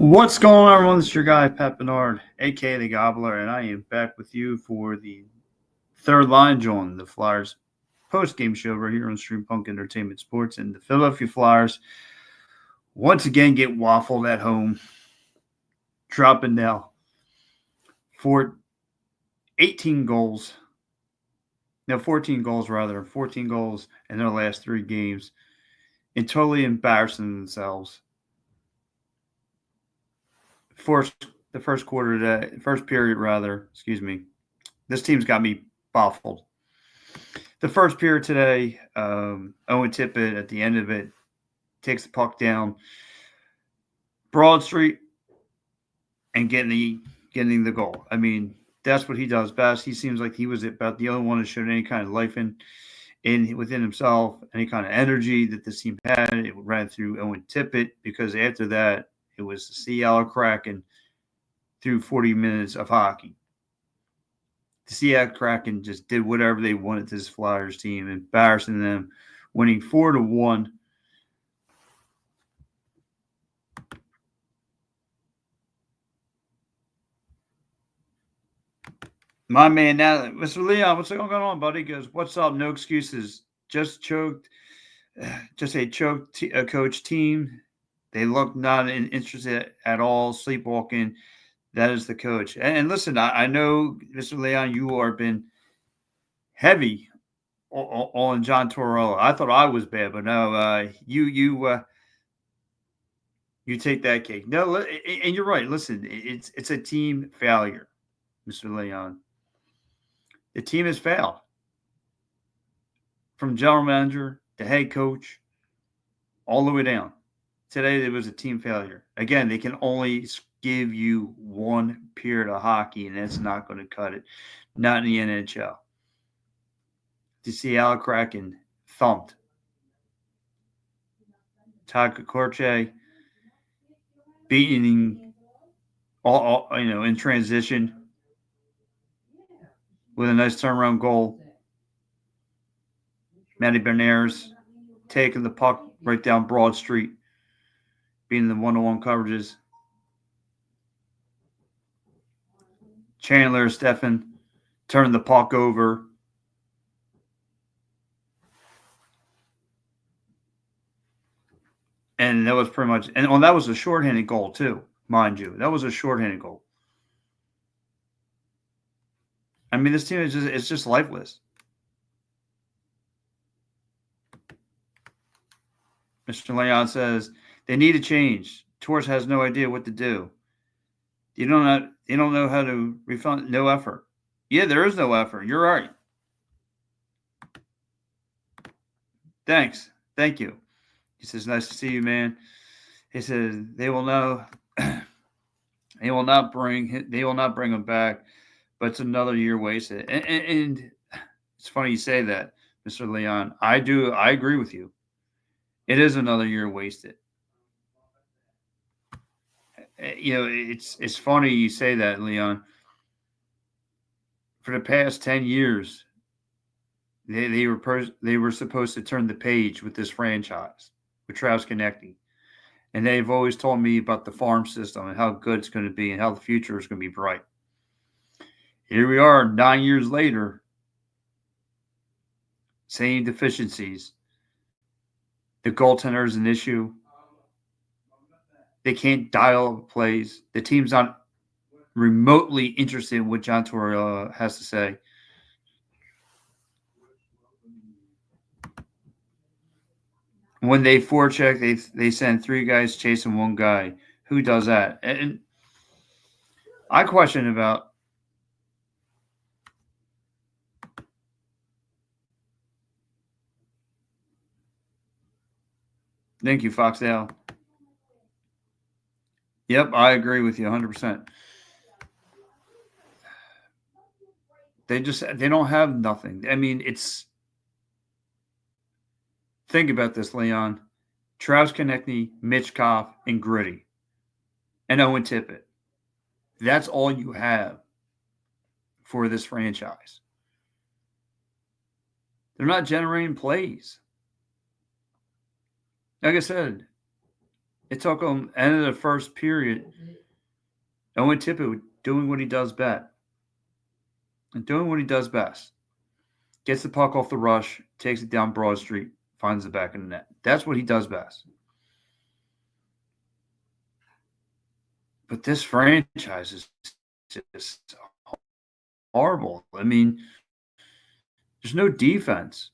What's going on, everyone? This is your guy, Pat Bernard, aka the Gobbler, and I am back with you for the third line, Jawn, the Flyers post-game show right here on Stream Punk Entertainment Sports. And the Philadelphia Flyers once again get waffled at home, dropping now for 18 goals. No, 14 goals rather. 14 goals in their last three games, and totally embarrassing themselves. The first period rather, excuse me. This team's got me baffled. The first period today, Owen Tippett at the end of it takes the puck down Broad Street and getting the goal. I mean, that's what he does best. He seems like he was about the only one that showed any kind of life within himself, any kind of energy that this team had. It ran through Owen Tippett because after that, it was the SeattleKraken through 40 minutes of hockey. The SeattleKraken just did whatever they wanted to this Flyers team, embarrassing them, winning 4-1. My man, now, Mr. Leon, what's going on, buddy? He goes, what's up? No excuses. Just a choked coach team. They look not interested at all, sleepwalking. That is the coach. And listen, I know, Mr. Leon, you are been heavy on John Tortorella. I thought I was bad, but no, you take that cake. No, and you're right. Listen, it's a team failure, Mr. Leon. The team has failed. From general manager to head coach, all the way down. Today, there was a team failure. Again, they can only give you one period of hockey, and that's not going to cut it. Not in the NHL. The SeattleKraken thumped Todd Korche, beating all in transition with a nice turnaround goal. Matty Beniers taking the puck right down Broad Street, beating the one-on-one coverages. Chandler Steffen turned the puck over. And that was pretty much – and that was a shorthanded goal too, mind you. That was a shorthanded goal. I mean, this team is just lifeless. Mr. Leon says they need to change. Torres has no idea what to do. You don't know how to refund. No effort. Yeah, there is no effort. You're right. Thanks. Thank you. He says, nice to see you, man. He says they will know. They will not bring him back, but it's another year wasted. And it's funny you say that, Mr. Leon. I agree with you. It is another year wasted. It's funny you say that, Leon. For the past 10 years, they were supposed to turn the page with this franchise, with Travis Konecny. And they've always told me about the farm system and how good it's going to be and how the future is going to be bright. Here we are 9 years later, same deficiencies. The goaltender is an issue. They can't dial up plays. The team's not remotely interested in what John Tortorella has to say. When they forecheck, they send three guys chasing one guy. Who does that? And I question about thank you, Foxdale. Yep, I agree with you 100%. They don't have nothing. I mean, think about this, Leon. Travis Konecny, Mitch Koff, and Gritty. And Owen Tippett. That's all you have for this franchise. They're not generating plays. Like I said, It took him end of the first period. Owen Tippett doing what he does best. And doing what he does best. Gets the puck off the rush, takes it down Broad Street, finds the back of the net. That's what he does best. But this franchise is just horrible. I mean, there's no defense.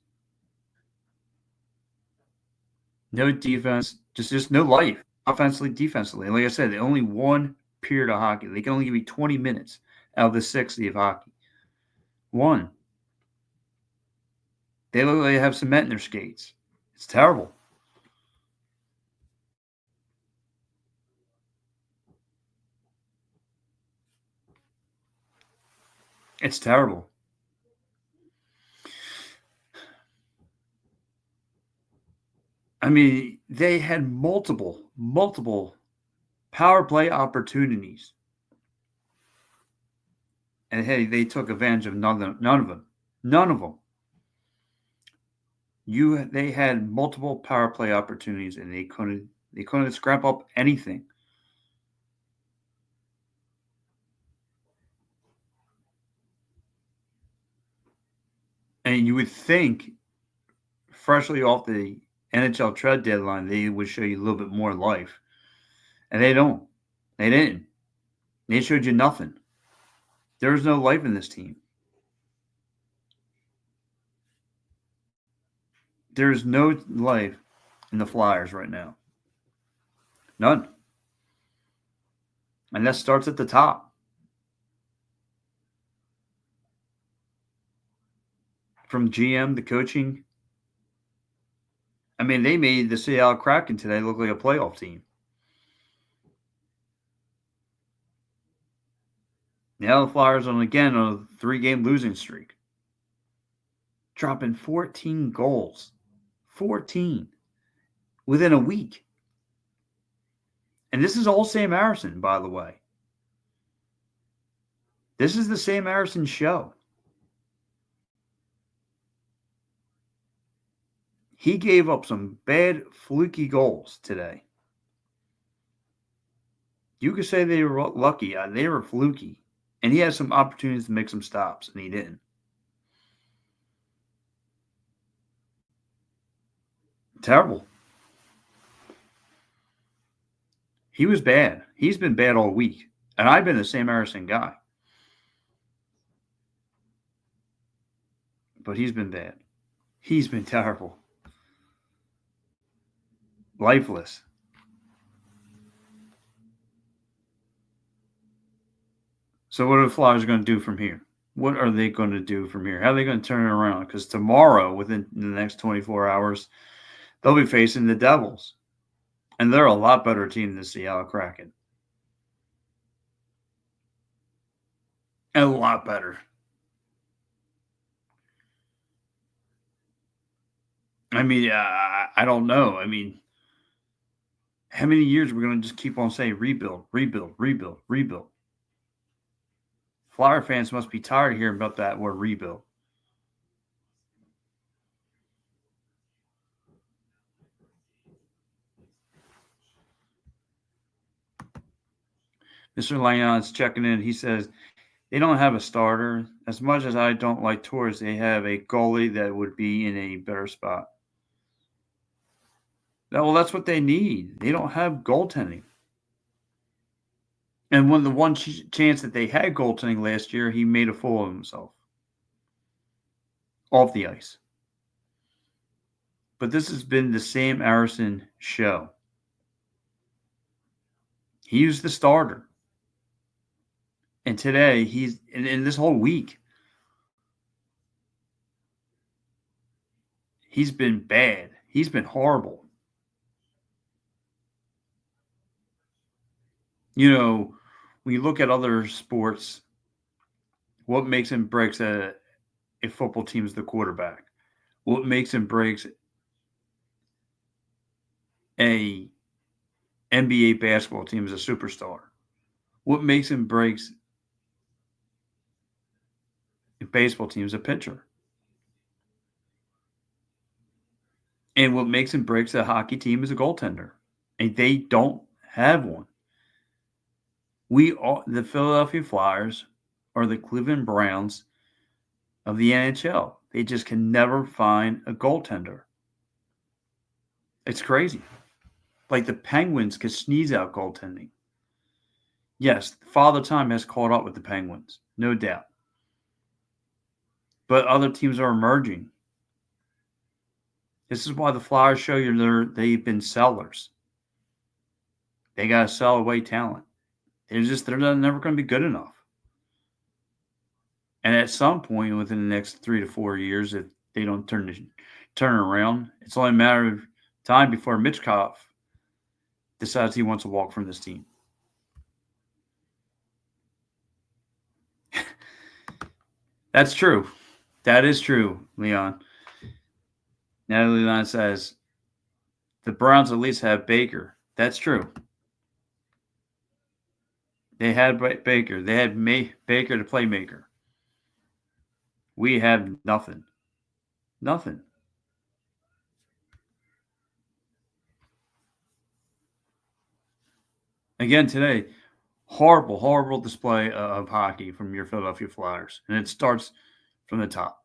No defense. Just no life. Offensively, defensively. Like I said, they only one period of hockey. They can only give you 20 minutes out of the 60 of hockey. One. They look like they have cement in their skates. It's terrible. It's terrible. I mean, they had multiple power play opportunities. And hey, they took advantage of none of them. None of them. They had multiple power play opportunities and they couldn't scrap up anything. And you would think, freshly off the NHL trade deadline, they would show you a little bit more life. And they don't. They didn't. They showed you nothing. There's no life in this team. There's no life in the Flyers right now. None. And that starts at the top. From GM to coaching. I mean, they made the SeattleKraken today look like a playoff team. Now the Flyers on a 3-game losing streak. Dropping 14 goals. 14 within a week. And this is all Sam Harrison, by the way. This is the Sam Harrison show. He gave up some bad, fluky goals today. You could say they were lucky. They were fluky. And he had some opportunities to make some stops, and he didn't. Terrible. He was bad. He's been bad all week. And I've been the Sam Harrison guy. But he's been bad. He's been terrible. Lifeless. So what are the Flyers going to do from here? What are they going to do from here? How are they going to turn it around? Because tomorrow, within the next 24 hours, they'll be facing the Devils. And they're a lot better team than the SeattleKraken. A lot better. I mean, I don't know. I mean, how many years are we going to just keep on saying rebuild, rebuild, rebuild, rebuild? Flyer fans must be tired of hearing about that word rebuild. Mr. Lyon's checking in. He says, they don't have a starter. As much as I don't like Torres, they have a goalie that would be in a better spot. Well, that's what they need. They don't have goaltending. And when the one chance that they had goaltending last year, he made a fool of himself off the ice. But this has been the Sam Harrison show. He was the starter. And today, he's in this whole week, he's been bad. He's been horrible. You know, when you look at other sports, what makes and breaks a football team is the quarterback. What makes and breaks a NBA basketball team is a superstar. What makes and breaks a baseball team is a pitcher. And what makes and breaks a hockey team is a goaltender. and they don't have one. The Philadelphia Flyers are the Cleveland Browns of the NHL. They just can never find a goaltender. It's crazy. Like the Penguins could sneeze out goaltending. Yes, Father Time has caught up with the Penguins, no doubt. But other teams are emerging. This is why the Flyers show you they've been sellers. They got to sell away talent. They're never going to be good enough. And at some point within the next 3 to 4 years, if they don't turn around, it's only a matter of time before Mitchkov decides he wants to walk from this team. That's true. That is true, Leon. Natalie Leon says the Browns at least have Baker. That's true. They had Baker. They had Baker, the playmaker. We have nothing. Nothing. Again today, horrible, horrible display of hockey from your Philadelphia Flyers. And it starts from the top.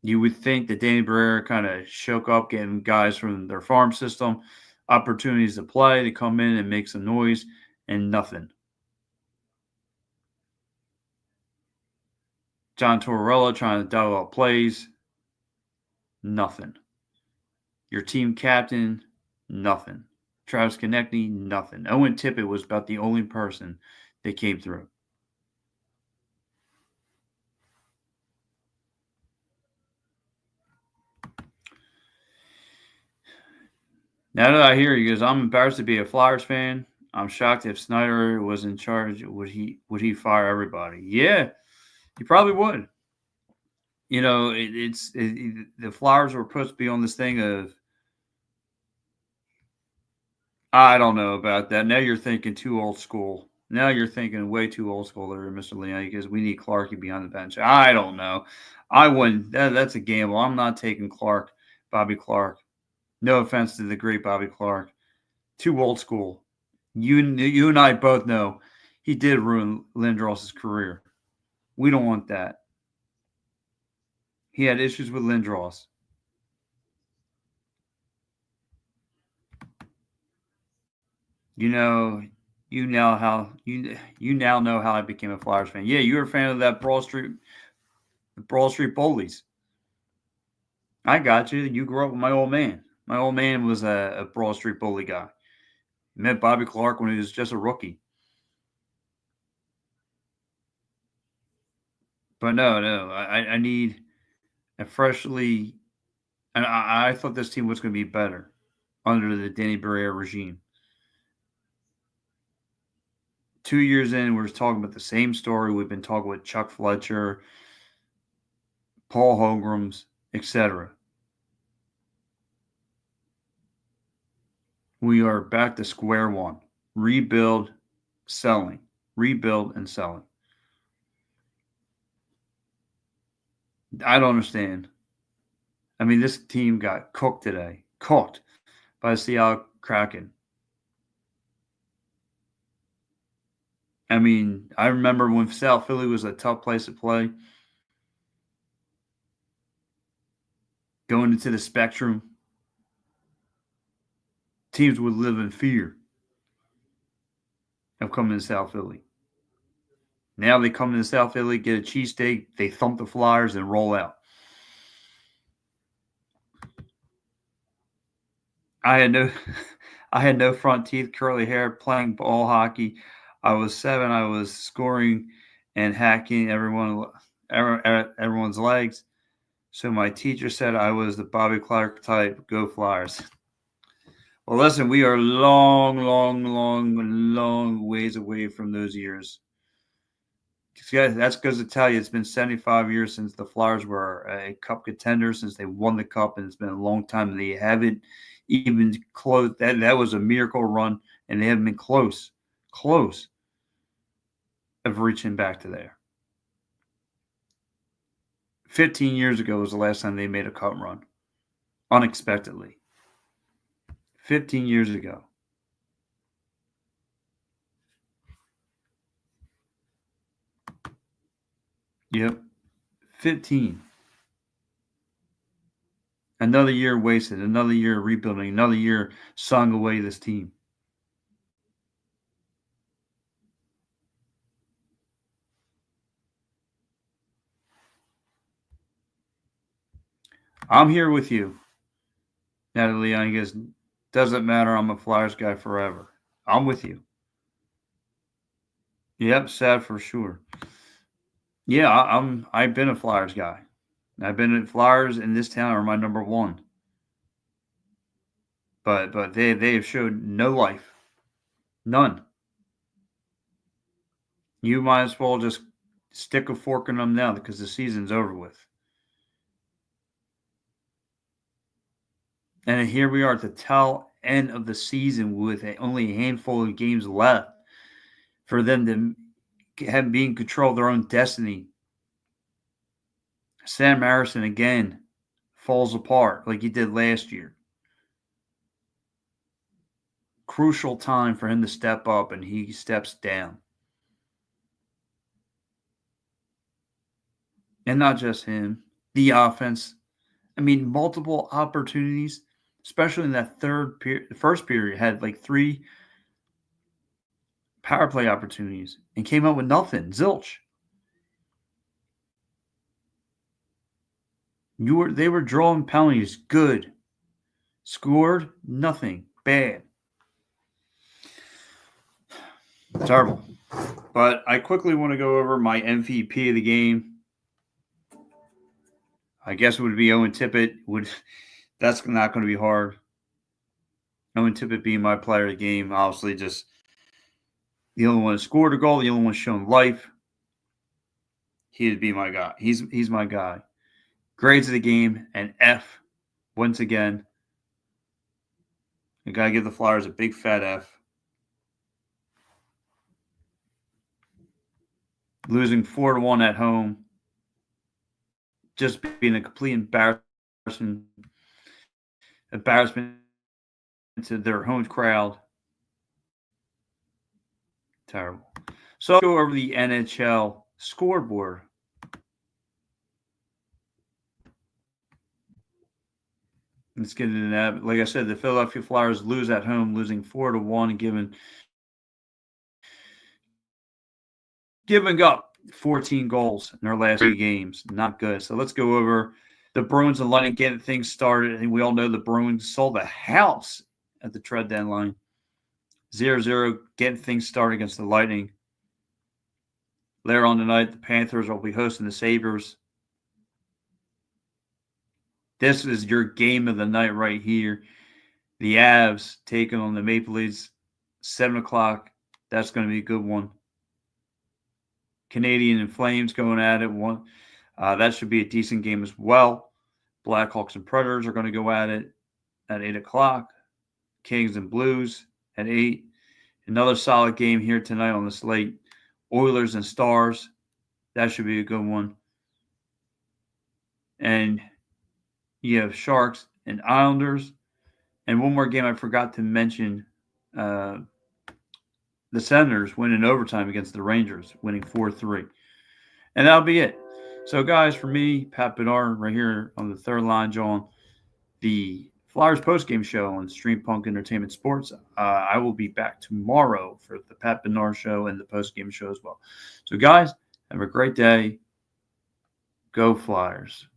You would think that Danny Briere kind of shook up, getting guys from their farm system opportunities to play, to come in and make some noise, and nothing. John Tortorella trying to dial up plays, nothing. Your team captain, nothing. Travis Konecny, nothing. Owen Tippett was about the only person that came through. Now that I hear you, because I'm embarrassed to be a Flyers fan. I'm shocked if Snyder was in charge, would he fire everybody? Yeah, he probably would. You know, the Flyers were supposed to be on this thing of, I don't know about that. Now you're thinking too old school. Now you're thinking way too old school there, Mr. Leon, because we need Clarkie behind the bench. I don't know. I wouldn't. That's a gamble. I'm not taking Bobby Clark. No offense to the great Bobby Clark. Too old school. You and I both know he did ruin Lindros's career. We don't want that. He had issues with Lindros. You know, you now know how I became a Flyers fan. Yeah, you were a fan of that Broad Street Bullies. I got you. You grew up with my old man. My old man was a Broad Street Bully guy. Met Bobby Clark when he was just a rookie. But no, I need a freshly. And I thought this team was going to be better under the Danny Briere regime. 2 years in, we're talking about the same story. We've been talking with Chuck Fletcher, Paul Holmgrens, etc. We are back to square one. Rebuild, selling. Rebuild and selling. I don't understand. I mean, this team got cooked today. Cooked by the SeattleKraken. I mean, I remember when South Philly was a tough place to play. Going into the Spectrum, teams would live in fear of coming to South Philly. Now they come to South Philly, get a cheesesteak, they thump the Flyers, and roll out. I had no, I had no front teeth, curly hair, playing ball hockey. I was 7. I was scoring and hacking everyone's legs. So my teacher said I was the Bobby Clark type. Go Flyers. Well, listen, we are long, long, long, long ways away from those years. Yeah, that's because to tell you, it's been 75 years since the Flyers were a cup contender, since they won the cup, and it's been a long time. And they haven't even close. That was a miracle run, and they haven't been close of reaching back to there. 15 years ago was the last time they made a cup run, unexpectedly. 15 years ago. Yep. 15. Another year wasted. Another year rebuilding. Another year sung away this team. I'm here with you, Natalie Young. He goes, doesn't matter. I'm a Flyers guy forever. I'm with you. Yep, sad for sure. Yeah, I've been a Flyers guy. I've been at Flyers in this town are my number one. But they have showed no life. None. You might as well just stick a fork in them now because the season's over with. And here we are at the tail end of the season with only a handful of games left for them to have be in control of their own destiny. Sam Harrison again falls apart like he did last year. Crucial time for him to step up, and he steps down. And not just him, the offense. I mean, multiple opportunities, especially in that third period. The first period had like 3 power play opportunities and came up with nothing. Zilch. They were drawing penalties. Good. Scored nothing. Bad. Terrible. But I quickly want to go over my MVP of the game. I guess it would be Owen Tippett. That's not going to be hard. Owen Tippett being my player of the game, obviously just the only one who scored a goal, the only one shown life. He'd be my guy. He's my guy. Grades of the game, an F once again. I got to give the Flyers a big fat F. Losing 4-1 at home. Just being a complete embarrassment to their home crowd. Terrible. So I'll go over the NHL scoreboard. Let's get into that. Like I said, the Philadelphia Flyers lose at home, losing 4-1, and giving up 14 goals in their last 2 games. Not good. So let's go over the Bruins and Lightning getting things started. And we all know the Bruins sold the house at the trade deadline. 0-0, getting things started against the Lightning. Later on tonight, the Panthers will be hosting the Sabres. This is your game of the night right here. The Avs taking on the Maple Leafs, 7 o'clock. That's going to be a good one. Canadian and Flames going at it. That should be a decent game as well. Blackhawks and Predators are going to go at it at 8 o'clock. Kings and Blues at 8. Another solid game here tonight on the slate. Oilers and Stars. That should be a good one. And you have Sharks and Islanders. And one more game I forgot to mention. The Senators winning overtime against the Rangers, winning 4-3. And that'll be it. So, guys, for me, Pat Bernard, right here on the third line, Jawn, the Flyers postgame show on Stream Punk Entertainment Sports. I will be back tomorrow for the Pat Bernard show and the postgame show as well. So, guys, have a great day. Go Flyers.